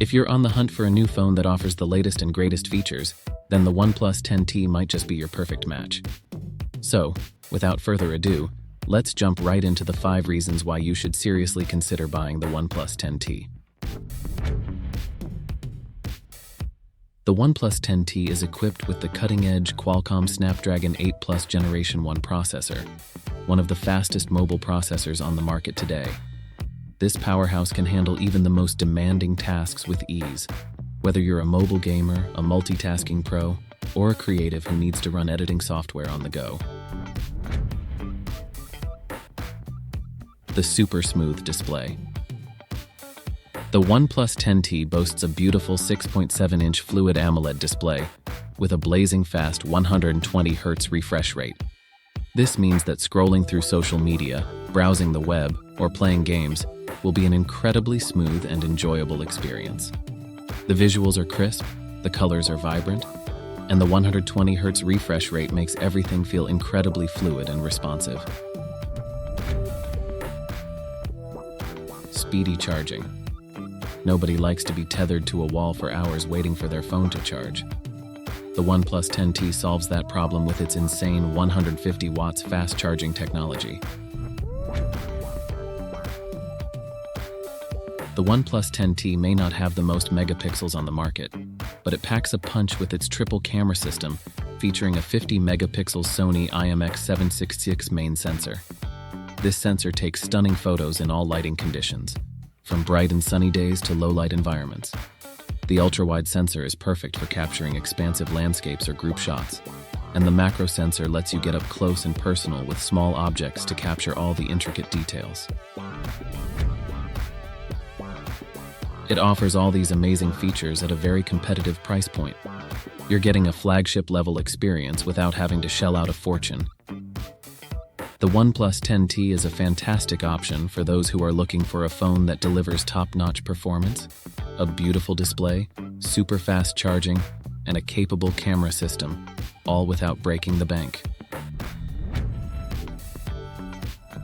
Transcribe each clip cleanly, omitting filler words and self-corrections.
If you're on the hunt for a new phone that offers the latest and greatest features, then the OnePlus 10T might just be your perfect match. So, without further ado, let's jump right into the 5 reasons why you should seriously consider buying the OnePlus 10T. The OnePlus 10T is equipped with the cutting-edge Qualcomm Snapdragon 8 Plus Generation 1 processor, one of the fastest mobile processors on the market today. This powerhouse can handle even the most demanding tasks with ease, whether you're a mobile gamer, a multitasking pro, or a creative who needs to run editing software on the go. The super smooth display. The OnePlus 10T boasts a beautiful 6.7-inch Fluid AMOLED display with a blazing fast 120Hz refresh rate. This means that scrolling through social media, browsing the web, or playing games will be an incredibly smooth and enjoyable experience. The visuals are crisp, the colors are vibrant, and the 120Hz refresh rate makes everything feel incredibly fluid and responsive. Speedy charging. Nobody likes to be tethered to a wall for hours waiting for their phone to charge. The OnePlus 10T solves that problem with its insane 150 watts fast charging technology. The OnePlus 10T may not have the most megapixels on the market, but it packs a punch with its triple camera system, featuring a 50-megapixel Sony IMX766 main sensor. This sensor takes stunning photos in all lighting conditions, from bright and sunny days to low-light environments. The ultra-wide sensor is perfect for capturing expansive landscapes or group shots, and the macro sensor lets you get up close and personal with small objects to capture all the intricate details. It offers all these amazing features at a very competitive price point. You're getting a flagship-level experience without having to shell out a fortune. The OnePlus 10T is a fantastic option for those who are looking for a phone that delivers top-notch performance, a beautiful display, super fast charging, and a capable camera system, all without breaking the bank.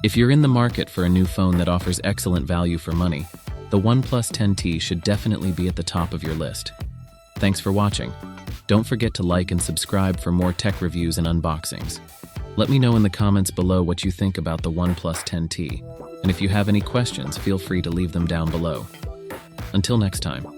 If you're in the market for a new phone that offers excellent value for money, the OnePlus 10T should definitely be at the top of your list. Thanks for watching. Don't forget to like and subscribe for more tech reviews and unboxings. Let me know in the comments below what you think about the OnePlus 10T, and if you have any questions, feel free to leave them down below. Until next time.